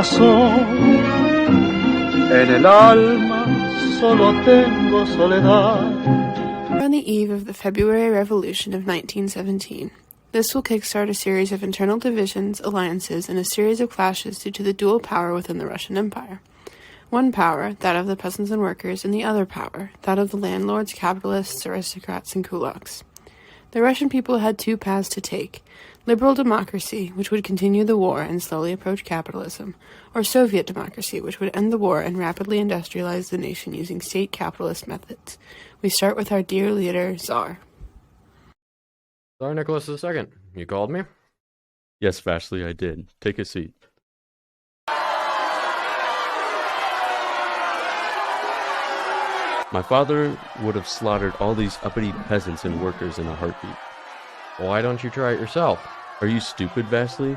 corazón. En el alma solo tengo soledad. We're on the eve of the February Revolution of 1917. This will kickstart a series of internal divisions, alliances, and a series of clashes due to the dual power within the Russian Empire. One power, that of the peasants and workers, and the other power, that of the landlords, capitalists, aristocrats, and kulaks. The Russian people had two paths to take: liberal democracy, which would continue the war and slowly approach capitalism, or Soviet democracy, which would end the war and rapidly industrialize the nation using state capitalist methods. We start with our dear leader, Czar. Tsar Nicholas II, you called me? Yes, Vasily, I did. Take a seat. My father would have slaughtered all these uppity peasants and workers in a heartbeat. Why don't you try it yourself? Are you stupid, Vasily?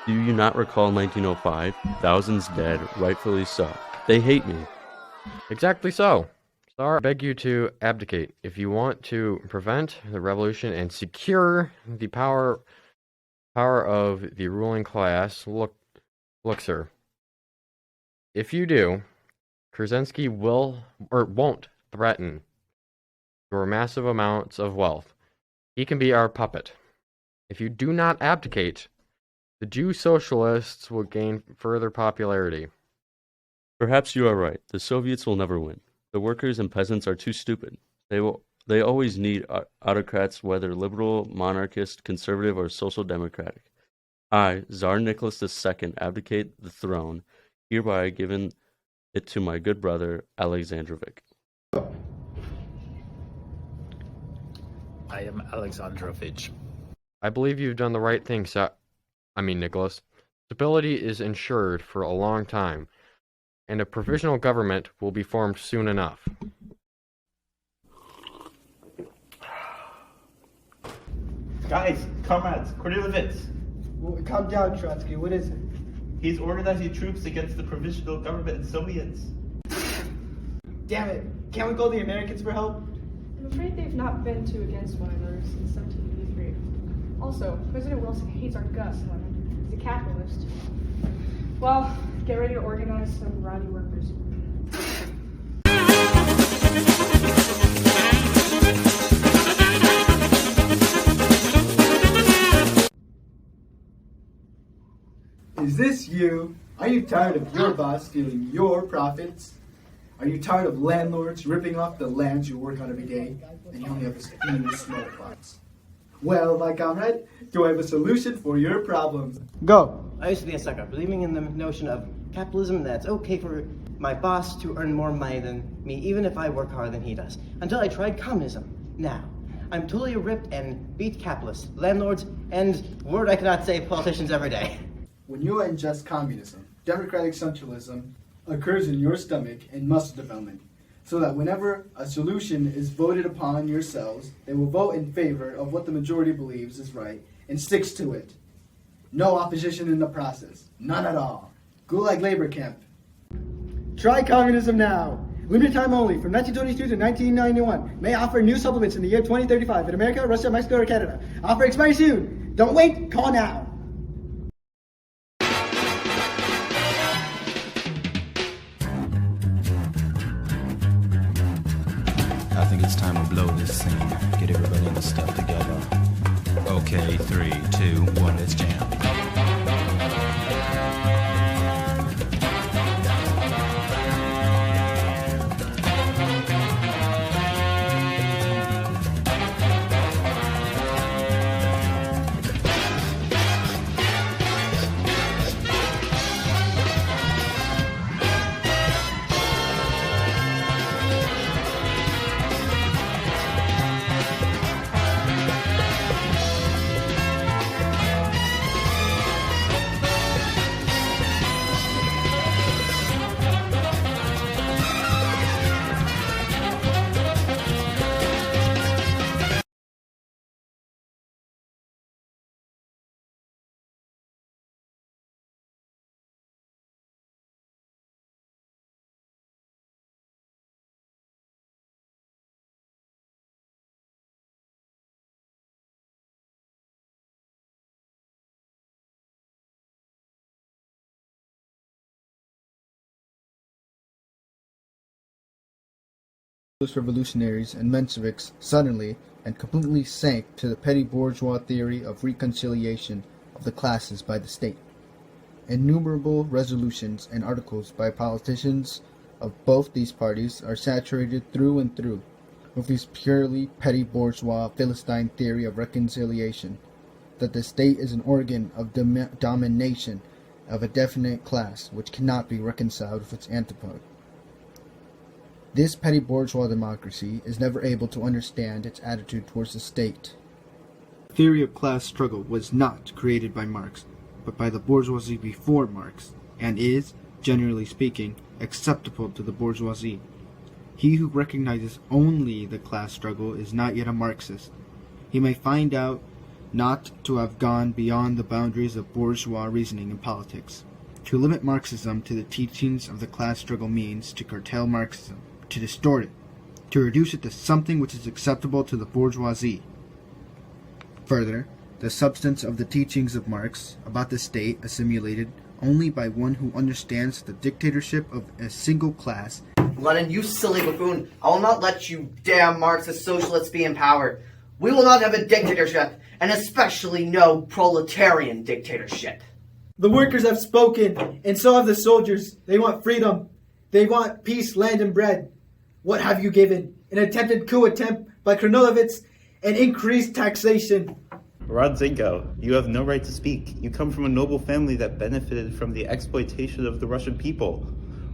Do you not recall 1905? Thousands dead, rightfully so. They hate me. Exactly so. Tsar, I beg you to abdicate. If you want to prevent the revolution and secure the power of the ruling class, look, sir. If you do, Kuehnast will or won't threaten your massive amounts of wealth. He can be our puppet. If you do not abdicate, the Jew socialists will gain further popularity. Perhaps you are right. The Soviets will never win. The workers and peasants are too stupid. They always need autocrats, whether liberal, monarchist, conservative, or social democratic. I, Tsar Nicholas II, abdicate the throne, hereby given it to my good brother, Alexandrovich. I am Alexandrovich. I believe you've done the right thing, Nicholas. Stability is ensured for a long time, and a provisional government will be formed soon enough. Guys, comrades, Kornilowitz. Well, calm down, Trotsky. What is it? He's organizing troops against the provisional government and Soviets. Damn it. Can't we go to the Americans for help? I'm afraid they've not been too against one another since 1783. Also, President Wilson hates our Gus, Lenin. He's a capitalist. Well, get ready to organize some rowdy workers. Is this you? Are you tired of your boss stealing your profits? Are you tired of landlords ripping off the lands you work on every day and you only have a few small plots? Well, my comrade, do I have a solution for your problems? Go! I used to be a sucker, believing in the notion of capitalism, that it's okay for my boss to earn more money than me, even if I work harder than he does. Until I tried communism. Now, I'm totally ripped and beat capitalists, landlords, and word I cannot say, politicians every day. When you ingest communism, democratic centralism occurs in your stomach and muscle development, so that whenever a solution is voted upon your cells, they will vote in favor of what the majority believes is right and sticks to it. No opposition in the process. None at all. Gulag labor camp. Try communism now. Limited time only, from 1922 to 1991. May offer new supplements in the year 2035 in America, Russia, Mexico, or Canada. Offer expires soon. Don't wait, call now. I think it's time to blow this scene. Get everybody in the stuff together. Okay, 3, 2, 1, let's jam. revolutionaries and Mensheviks suddenly and completely sank to the petty bourgeois theory of reconciliation of the classes by the state. Innumerable resolutions and articles by politicians of both these parties are saturated through and through with this purely petty bourgeois Philistine theory of reconciliation, that the state is an organ of domination of a definite class which cannot be reconciled with its antipode. This petty bourgeois democracy is never able to understand its attitude towards the state. The theory of class struggle was not created by Marx, but by the bourgeoisie before Marx, and is, generally speaking, acceptable to the bourgeoisie. He who recognizes only the class struggle is not yet a Marxist. He may find out not to have gone beyond the boundaries of bourgeois reasoning in politics. To limit Marxism to the teachings of the class struggle means to curtail Marxism, to distort it, to reduce it to something which is acceptable to the bourgeoisie. Further, the substance of the teachings of Marx about the state assimilated only by one who understands the dictatorship of a single class. Lenin, you silly buffoon, I will not let you damn Marxist socialists be in power. We will not have a dictatorship, and especially no proletarian dictatorship. The workers have spoken, and so have the soldiers. They want freedom. They want peace, land, and bread. What have you given? An attempted coup attempt by Kornilovitz and increased taxation. Rodzianko, you have no right to speak. You come from a noble family that benefited from the exploitation of the Russian people.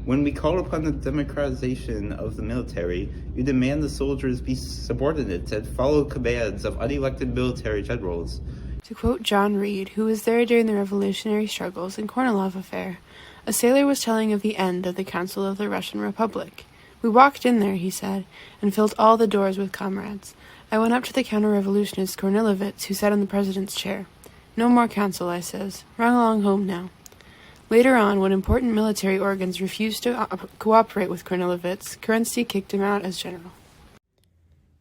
When we call upon the democratization of the military, you demand the soldiers be subordinate and follow commands of unelected military generals. To quote John Reed, who was there during the revolutionary struggles in Kornilov affair, a sailor was telling of the end of the Council of the Russian Republic. We walked in there, he said, and filled all the doors with comrades. I went up to the counter-revolutionist Kornilovitz, who sat in the president's chair. No more council, I says. Run along home now. Later on, when important military organs refused to cooperate with Kornilovitz, Kerensky kicked him out as general.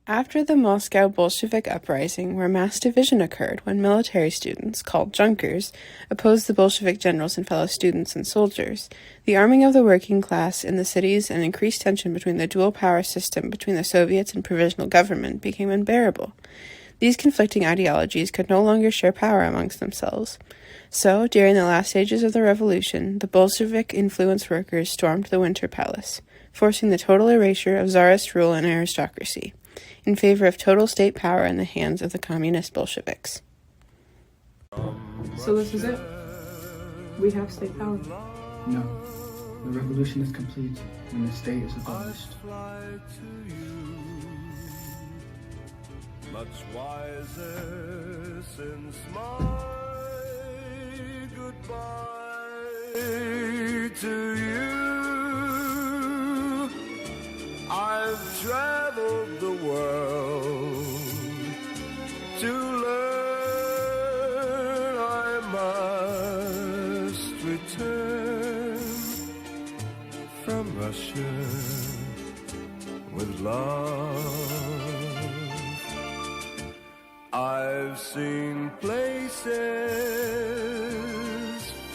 After the Moscow Bolshevik uprising, where mass division occurred when military students, called Junkers, opposed the Bolshevik generals and fellow students and soldiers, the arming of the working class in the cities and increased tension between the dual power system between the Soviets and provisional government became unbearable. These conflicting ideologies could no longer share power amongst themselves. So, during the last stages of the revolution, the Bolshevik-influenced workers stormed the Winter Palace, forcing the total erasure of Tsarist rule and aristocracy, in favor of total state power in the hands of the communist Bolsheviks. So this is it? We have state power. No, the revolution is complete when the state is abolished. Much wiser since my goodbye to you. I've traveled the world to learn I must return from Russia with love. I've seen places,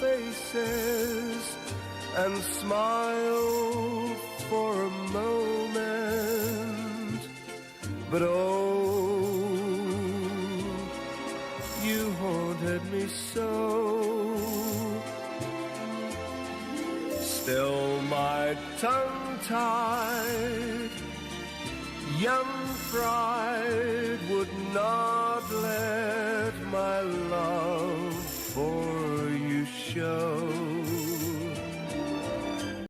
faces, and smiled for a moment, but oh, you haunted me so. Still my tongue-tied young pride would not let my love for you show.